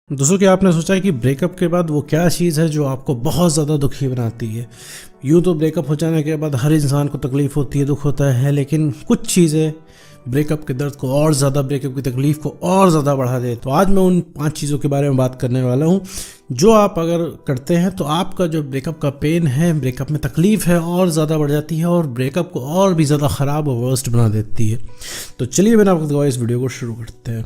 दोस्तों, क्या आपने सोचा है कि ब्रेकअप के बाद वो क्या चीज़ है जो आपको बहुत ज़्यादा दुखी बनाती है। यूँ तो ब्रेकअप हो जाने के बाद हर इंसान को तकलीफ़ होती है, दुख होता है, लेकिन कुछ चीज़ें ब्रेकअप के दर्द को और ज़्यादा, ब्रेकअप की तकलीफ़ को और ज़्यादा बढ़ा दे। तो आज मैं उन 5 चीज़ों के बारे में बात करने वाला हूँ जो आप अगर करते हैं तो आपका जो ब्रेकअप का पेन है, ब्रेकअप में तकलीफ़ है, और ज़्यादा बढ़ जाती है और ब्रेकअप को और भी ज़्यादा ख़राब और वर्स्ट बना देती है। तो चलिए मैंने आपको इस वीडियो को शुरू करते हैं।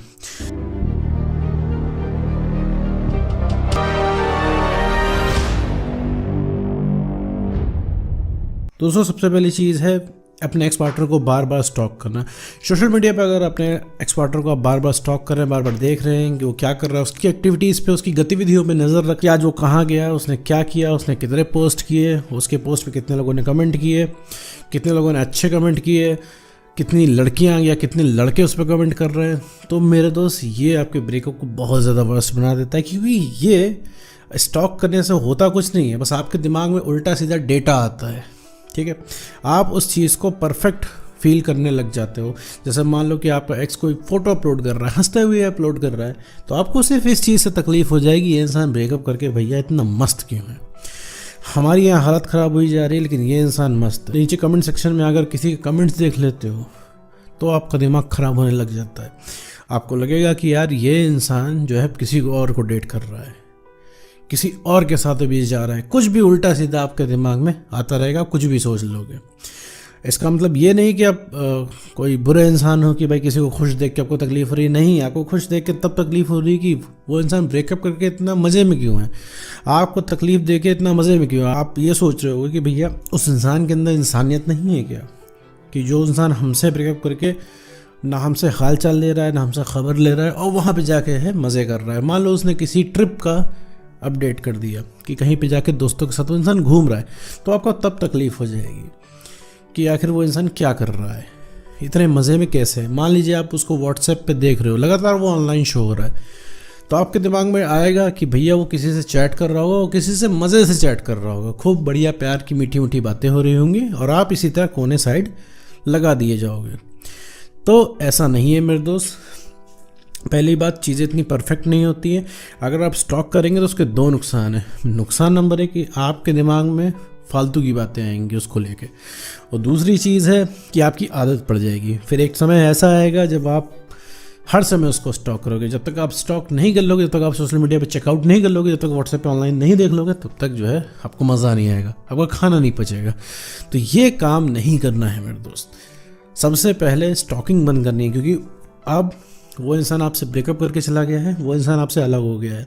दोस्तों, सबसे पहली चीज़ है अपने एक्स पार्टनर को बार बार स्टॉक करना। सोशल मीडिया पे अगर अपने एक्स पार्टनर को आप बार बार स्टॉक कर रहे हैं, बार बार देख रहे हैं कि वो क्या कर रहा है, उसकी एक्टिविटीज़ पे, उसकी गतिविधियों पे नज़र रखिए। आज वो कहाँ गया, उसने क्या किया, उसने कितने पोस्ट किए, उसके पोस्ट पे कितने लोगों ने कमेंट किए, कितने लोगों ने अच्छे कमेंट किए, कितनी लड़कियाँ या कितने लड़के उस पर कमेंट कर रहे हैं। तो मेरे दोस्त, ये आपके ब्रेकअप को बहुत ज़्यादा वर्स्ट बना देता है, क्योंकि ये स्टॉक करने से होता कुछ नहीं है, बस आपके दिमाग में उल्टा सीधा डेटा आता है। ठीक है, आप उस चीज़ को परफेक्ट फील करने लग जाते हो। जैसे मान लो कि आपका एक्स कोई फ़ोटो अपलोड कर रहा है, हंसते हुए अपलोड कर रहा है, तो आपको सिर्फ इस चीज़ से तकलीफ़ हो जाएगी, ये इंसान ब्रेकअप करके भैया इतना मस्त क्यों है। हमारी यहाँ हालत ख़राब हुई जा रही है, लेकिन ये इंसान मस्त है। नीचे कमेंट सेक्शन में अगर किसी के कमेंट्स देख लेते हो तो आपका दिमाग ख़राब होने लग जाता है। आपको लगेगा कि यार ये इंसान जो है किसी और को डेट कर रहा है, किसी और के साथ भी जा रहा है। कुछ भी उल्टा सीधा आपके दिमाग में आता रहेगा, आप कुछ भी सोच लोगे। इसका मतलब ये नहीं कि आप कोई बुरे इंसान हो कि भाई किसी को खुश देख के आपको तकलीफ हो रही है। नहीं, आपको खुश देख के तब तकलीफ हो रही है कि वो इंसान ब्रेकअप करके इतना मज़े में क्यों है, आपको तकलीफ दे के इतना मज़े में क्यों है। आप ये सोच रहे हो कि भैया उस इंसान के अंदर इंसानियत नहीं है क्या, कि जो इंसान हमसे ब्रेकअप करके ना हमसे हाल चाल ले रहा है, ना हमसे खबर ले रहा है, और वहाँ पर जाके है मज़े कर रहा है। मान लो उसने किसी ट्रिप का अपडेट कर दिया कि कहीं पे जाके दोस्तों के साथ वो इंसान घूम रहा है, तो आपको तब तकलीफ़ हो जाएगी कि आखिर वो इंसान क्या कर रहा है, इतने मज़े में कैसे है। मान लीजिए आप उसको व्हाट्सएप पे देख रहे हो, लगातार वो ऑनलाइन शो हो रहा है, तो आपके दिमाग में आएगा कि भैया वो किसी से चैट कर रहा होगा, वो किसी से मज़े से चैट कर रहा होगा, खूब बढ़िया प्यार की मीठी मीठी बातें हो रही होंगी, और आप इसी तरह कोने साइड लगा दिए जाओगे। तो ऐसा नहीं है मेरे दोस्त। पहली बात, चीज़ें इतनी परफेक्ट नहीं होती हैं। अगर आप स्टॉक करेंगे तो उसके 2 नुकसान हैं। नुकसान नंबर 1 कि आपके दिमाग में फालतू की बातें आएंगी उसको लेके, और दूसरी चीज़ है कि आपकी आदत पड़ जाएगी। फिर एक समय ऐसा आएगा जब आप हर समय उसको स्टॉक करोगे। जब तक आप स्टॉक नहीं कर लोगे, जब तक आप सोशल मीडिया पे चेकआउट नहीं कर लोगे, जब तक व्हाट्सएप पे ऑनलाइन नहीं देख लोगे, तब तक जो है आपको मज़ा नहीं आएगा, आपका खाना नहीं पचेगा। तो ये काम नहीं करना है मेरे दोस्त। सबसे पहले स्टॉकिंग बंद करनी है, क्योंकि अब वो इंसान आपसे ब्रेकअप करके चला गया है, वो इंसान आपसे अलग हो गया है,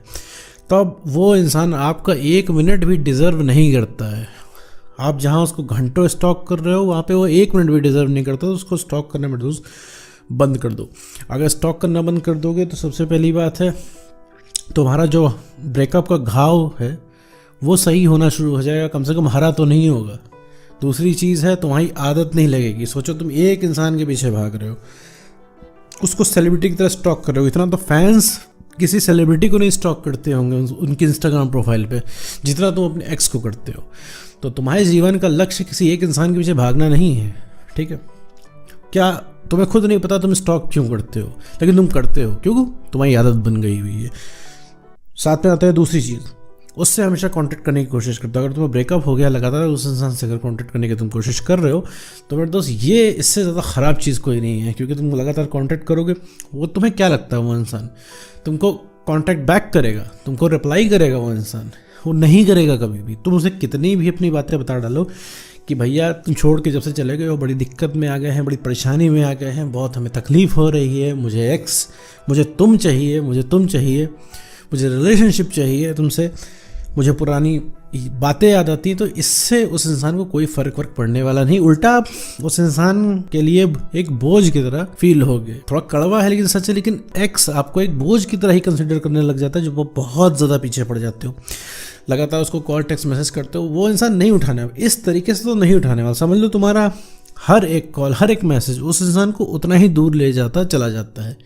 तब वो इंसान आपका 1 मिनट भी डिज़र्व नहीं करता है। आप जहाँ उसको घंटों स्टॉक कर रहे हो, वहाँ पे वो 1 मिनट भी डिज़र्व नहीं करता, तो उसको स्टॉक करना में दोस्त बंद कर दो। अगर स्टॉक करना बंद कर दोगे तो सबसे पहली बात है, तुम्हारा जो ब्रेकअप का घाव है वो सही होना शुरू हो जाएगा, कम से कम हरा तो नहीं होगा। दूसरी चीज़ है, तुम्हारी आदत नहीं लगेगी। सोचो तुम एक इंसान के पीछे भाग रहे हो, उसको सेलिब्रिटी की तरह स्टॉक कर रहे हो। इतना तो फैंस किसी सेलिब्रिटी को नहीं स्टॉक करते होंगे उनकी इंस्टाग्राम प्रोफाइल पे, जितना तुम अपने एक्स को करते हो। तो तुम्हारे जीवन का लक्ष्य किसी एक इंसान के पीछे भागना नहीं है, ठीक है। क्या तुम्हें खुद नहीं पता तुम स्टॉक क्यों करते हो, लेकिन तुम करते हो, क्यों? तुम्हारी आदत बन गई हुई है। साथ में आता है दूसरी चीज़, उससे हमेशा कांटेक्ट करने की कोशिश करते हो। अगर तुम्हें ब्रेकअप हो गया, लगातार उस इंसान से अगर कांटेक्ट करने की तुम कोशिश कर रहे हो, तो मेरे दोस्त ये इससे ज़्यादा ख़राब चीज़ कोई नहीं है, क्योंकि तुम लगातार कांटेक्ट करोगे, वो तुम्हें क्या लगता है वो इंसान तुमको कांटेक्ट बैक करेगा, तुमको रिप्लाई करेगा? वो इंसान वो नहीं करेगा कभी भी। तुम उसे कितनी भी अपनी बातें बता डालो कि भैया तुम छोड़ के जब से चले गए हो, बड़ी दिक्कत में आ गए हैं, बड़ी परेशानी में आ गए हैं, बहुत हमें तकलीफ़ हो रही है, मुझे तुम चाहिए, मुझे रिलेशनशिप चाहिए तुमसे, मुझे पुरानी बातें याद आती हैं। तो इससे उस इंसान को कोई फ़र्क पड़ने वाला नहीं, उल्टा आप उस इंसान के लिए एक बोझ की तरह फील होगे। थोड़ा कड़वा है लेकिन सच है, लेकिन एक्स आपको एक बोझ की तरह ही कंसिडर करने लग जाता है, जो वो बहुत ज़्यादा पीछे पड़ जाते हो। लगातार उसको कॉल टेक्स्ट मैसेज करते हो, वो इंसान नहीं उठाने वाला, इस तरीके से तो नहीं उठाने वाला। समझ लो तुम्हारा हर एक कॉल, हर एक मैसेज उस इंसान को उतना ही दूर ले जाता चला जाता है।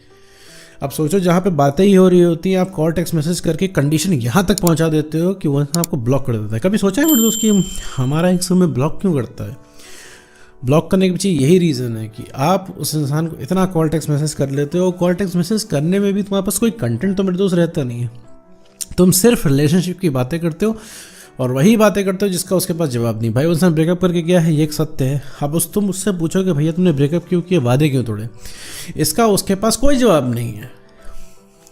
अब सोचो, जहाँ पे बातें ही हो रही होती हैं, आप कॉल टेक्स्ट मैसेज करके कंडीशन यहाँ तक पहुँचा देते हो कि वो इंसान आपको ब्लॉक कर देता है। कभी सोचा है मेरे दोस्त कि हमारा एक समय ब्लॉक क्यों करता है? ब्लॉक करने के पीछे यही रीज़न है कि आप उस इंसान को इतना कॉल टेक्स्ट मैसेज कर लेते हो। कॉल टेक्स्ट मैसेज करने में भी तुम्हारे पास कोई कंटेंट तो मेरे दोस्त रहता नहीं है। तुम सिर्फ रिलेशनशिप की बातें करते हो और वही बातें करते हो जिसका उसके पास जवाब नहीं। भाई उसने ब्रेकअप करके किया है, ये एक सत्य है। अब तुम उससे पूछोगे भैया तुमने ब्रेकअप क्यों किया, वादे क्यों तोड़े, इसका उसके पास कोई जवाब नहीं है।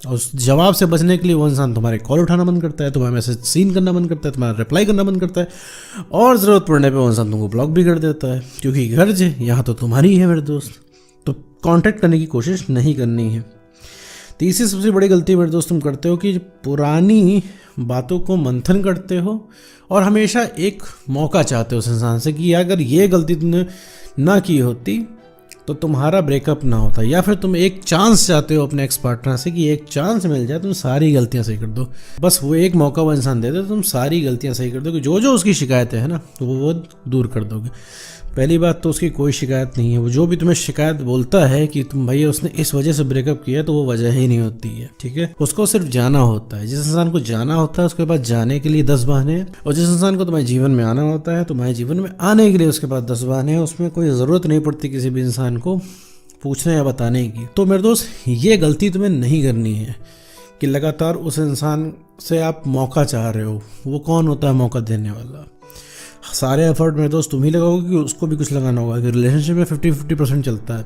उस जवाब से बचने के लिए वो इंसान तुम्हारे कॉल उठाना बंद करता है, तुम्हारा मैसेज सीन करना बंद करता है, तुम्हारा रिप्लाई करना बंद करता है, और ज़रूरत पड़ने पे वो इंसान तुमको ब्लॉक भी कर देता है, क्योंकि गर्ज यहाँ तो तुम्हारी है मेरे दोस्त। तो कांटेक्ट करने की कोशिश नहीं करनी है। तीसरी सबसे बड़ी गलती मेरे दोस्त तुम करते हो कि पुरानी बातों को मंथन करते हो और हमेशा एक मौका चाहते हो उस इंसान से कि अगर ये गलती तुमने ना की होती तो तुम्हारा ब्रेकअप ना होता, या फिर तुम एक चांस चाहते हो अपने एक्स पार्टनर से कि एक चांस मिल जाए तुम सारी गलतियां सही कर दो। बस वो एक मौका वो इंसान दे दो, तुम सारी गलतियां सही कर दोगे, जो जो उसकी शिकायतें हैं ना तो वो दूर कर दोगे। पहली बात तो उसकी कोई शिकायत नहीं है, वो जो भी तुम्हें शिकायत बोलता है कि तुम भैया उसने इस वजह से ब्रेकअप किया, तो वो वजह ही नहीं होती है, ठीक है। उसको सिर्फ जाना होता है। जिस इंसान को जाना होता है उसके पास जाने के लिए 10 बहाने हैं, और जिस इंसान को तुम्हारे जीवन में आना होता है तुम्हारे जीवन में आने के लिए उसके पास 10 बहाने हैं। उसमें कोई ज़रूरत नहीं पड़ती किसी भी इंसान को पूछने या बताने की। तो मेरे दोस्त ये गलती तुम्हें नहीं करनी है कि लगातार उस इंसान से आप मौका चाह रहे हो। वो कौन होता है मौका देने वाला? सारे एफर्ट मेरे दोस्त तुम ही लगाओगे कि उसको भी कुछ लगाना होगा, कि रिलेशनशिप में 50-50% चलता है।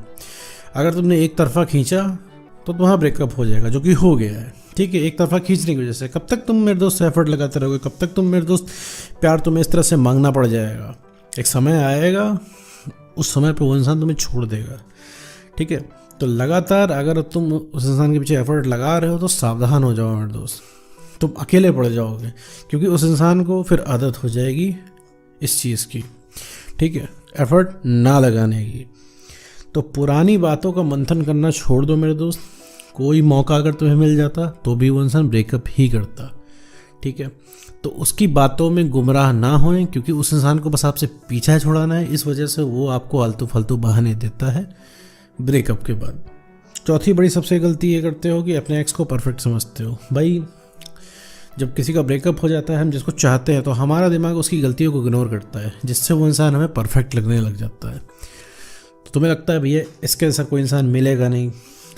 अगर तुमने एक तरफा खींचा तो तुम्हारा ब्रेकअप हो जाएगा, जो कि हो गया है, ठीक है। एक तरफा खींचने की वजह से कब तक तुम मेरे दोस्त एफर्ट लगाते रहोगे, कब तक तुम मेरे दोस्त प्यार तुम्हें इस तरह से मांगना पड़ जाएगा। एक समय आएगा, उस समय पर वो इंसान तुम्हें छोड़ देगा, ठीक है। तो लगातार अगर तुम उस इंसान के पीछे एफर्ट लगा रहे हो तो सावधान हो जाओ मेरे दोस्त, तुम अकेले पड़ जाओगे, क्योंकि उस इंसान को फिर आदत हो जाएगी इस चीज़ की, ठीक है, एफर्ट ना लगाने की। तो पुरानी बातों का मंथन करना छोड़ दो मेरे दोस्त। कोई मौका अगर तुम्हें मिल जाता तो भी वो इंसान ब्रेकअप ही करता, ठीक है। तो उसकी बातों में गुमराह ना होएं, क्योंकि उस इंसान को बस आपसे पीछा छुड़ाना है, इस वजह से वो आपको आलतू फालतू बहाने देता है ब्रेकअप के बाद। चौथी बड़ी सबसे गलती ये करते हो कि अपने एक्स को परफेक्ट समझते हो। भाई जब किसी का ब्रेकअप हो जाता है, हम जिसको चाहते हैं, तो हमारा दिमाग उसकी गलतियों को इग्नोर करता है, जिससे वो इंसान हमें परफेक्ट लगने लग जाता है। तो तुम्हें लगता है भैया इसके जैसा कोई इंसान मिलेगा नहीं,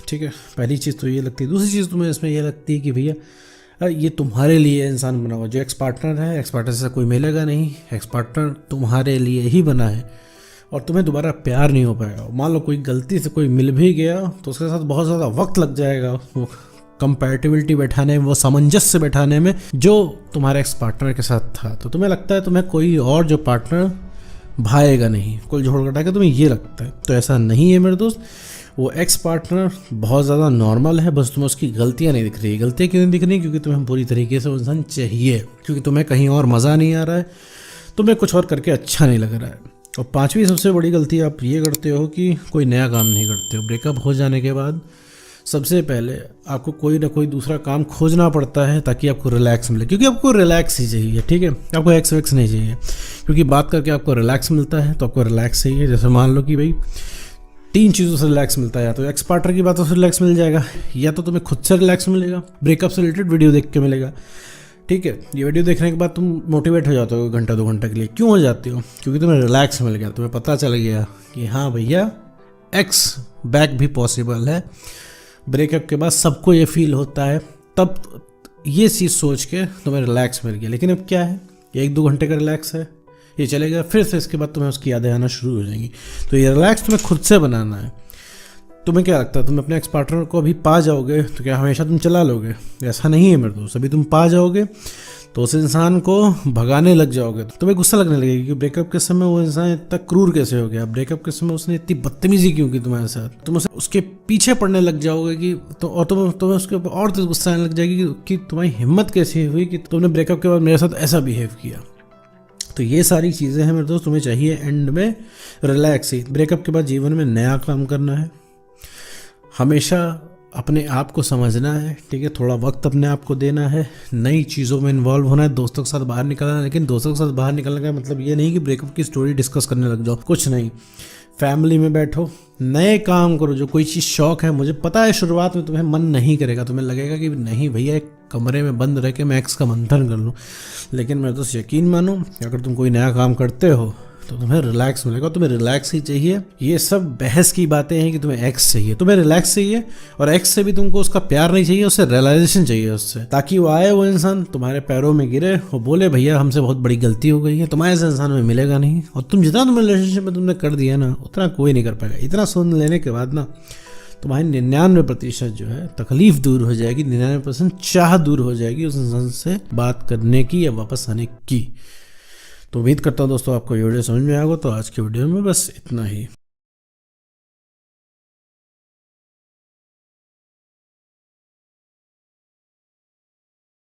ठीक है। पहली चीज़ तो ये लगती है। दूसरी चीज़ तुम्हें इसमें ये लगती है कि भैया ये तुम्हारे लिए इंसान बना हुआ, जो एक्स पार्टनर है, एक्स पार्टनर से कोई मिलेगा नहीं, एक्स पार्टनर तुम्हारे लिए ही बना है और तुम्हें दोबारा प्यार नहीं हो पाएगा। मान लो कोई गलती से कोई मिल भी गया तो उसके साथ बहुत ज़्यादा वक्त लग जाएगा वो कंपैटिबिलिटी बैठाने में, वो सामंजस्य बैठाने में जो तुम्हारे एक्स पार्टनर के साथ था। तो तुम्हें लगता है तुम्हें कोई और जो पार्टनर भाएगा नहीं, कोई झोड़ घटा के तुम्हें ये लगता है। तो ऐसा नहीं है मेरे दोस्त। वो एक्स पार्टनर बहुत ज़्यादा नॉर्मल है, बस तुम्हें उसकी गलतियाँ नहीं दिख रही। गलतियाँ क्यों नहीं दिख रही? क्योंकि तुम्हें पूरी तरीके से वो इंसान चाहिए, क्योंकि तुम्हें कहीं और मज़ा नहीं आ रहा है, तुम्हें कुछ और करके अच्छा नहीं लग रहा है। और पांचवी सबसे बड़ी गलती आप ये करते हो कि कोई नया काम नहीं करते हो। ब्रेकअप हो जाने के बाद सबसे पहले आपको कोई ना कोई दूसरा काम खोजना पड़ता है ताकि आपको रिलैक्स मिले, क्योंकि आपको रिलैक्स ही चाहिए, ठीक है। आपको एक्स वैक्स नहीं चाहिए, क्योंकि बात करके आपको रिलैक्स मिलता है, तो आपको रिलैक्स चाहिए। जैसे मान लो कि भाई 3 चीज़ों से रिलैक्स मिलता है, या तो एक्स पार्टनर की बातों से रिलैक्स मिल जाएगा, या तो तुम्हें खुद से रिलैक्स मिलेगा, ब्रेकअप से रिलेटेड वीडियो देख के मिलेगा, ठीक है। ये वीडियो देखने के बाद तुम मोटिवेट हो जाते हो घंटा 2 घंटे के लिए। क्यों हो जाते हो? क्योंकि तुम्हें रिलैक्स मिल गया, तुम्हें पता चल गया कि हाँ भैया एक्स बैक भी पॉसिबल है। ब्रेकअप के बाद सबको ये फील होता है, तब ये चीज़ सोच के तुम्हें रिलैक्स मिल गया। लेकिन अब क्या है, 1-2 घंटे का रिलैक्स है, ये चलेगा, फिर से इसके बाद तुम्हें उसकी यादें आना शुरू हो जाएंगी। तो ये रिलैक्स तुम्हें खुद से बनाना है। तुम्हें क्या लगता है तुम अपने एक्स पार्टनर को अभी पा जाओगे तो क्या हमेशा तुम चला लोगे? ऐसा नहीं है मेरे दोस्त। अभी तुम पा जाओगे तो उस इंसान को भगाने लग जाओगे, तो तुम्हें गुस्सा लगने लगेगा कि ब्रेकअप के समय वो इंसान इतना क्रूर कैसे हो गया, ब्रेकअप के समय उसने इतनी बदतमीजी क्यों की तुम्हारे साथ। तुम उसके पीछे पड़ने लग जाओगे कि तो, और तुम्हें उसके ऊपर और गुस्सा आने लग जाएगी कि तुम्हारी हिम्मत कैसे हुई कि तुमने ब्रेकअप के बाद मेरे साथ ऐसा बिहेव किया। तो ये सारी चीज़ें हैं मेरे दोस्त। तुम्हें चाहिए एंड में रिलैक्स ही। ब्रेकअप के बाद जीवन में नया काम करना है, हमेशा अपने आप को समझना है, ठीक है। थोड़ा वक्त अपने आप को देना है, नई चीज़ों में इन्वॉल्व होना है, दोस्तों के साथ बाहर निकलना है। लेकिन दोस्तों के साथ बाहर निकलने का मतलब ये नहीं कि ब्रेकअप की स्टोरी डिस्कस करने लग जाओ, कुछ नहीं। फैमिली में बैठो, नए काम करो, जो कोई चीज़ शौक है। मुझे पता है शुरुआत में तुम्हें मन नहीं करेगा, तुम्हें लगेगा कि नहीं भैया एक कमरे में बंद रह के मैं एक्स का मंथन कर लूँ। लेकिन मेरे दोस्त यकीन मानो, अगर तुम कोई नया काम करते हो तो तुम्हें रिलैक्स मिलेगा। तुम्हें रिलैक्स ही चाहिए। ये सब बहस की बातें हैं कि तुम्हें एक्स चाहिए, तुम्हें रिलैक्स चाहिए, और एक्स से भी तुमको उसका प्यार नहीं चाहिए, उससे रियलाइजेशन चाहिए उससे, ताकि वो आए, वो इंसान तुम्हारे पैरों में गिरे और बोले भैया हमसे बहुत बड़ी गलती हो गई है। तुम्हारे ऐसे इंसान में मिलेगा नहीं, और तुम जितना तुम रिलेशनशिप में तुमने कर दिया ना, उतना कोई नहीं कर पाएगा। इतना सुन लेने के बाद ना तुम्हारी 99% जो है तकलीफ दूर हो जाएगी, 99% चाह दूर हो जाएगी उस इंसान से बात करने की या वापस आने की। तो उम्मीद करता हूँ दोस्तों आपको ये वीडियो समझ में आएगा। तो आज की वीडियो में बस इतना ही।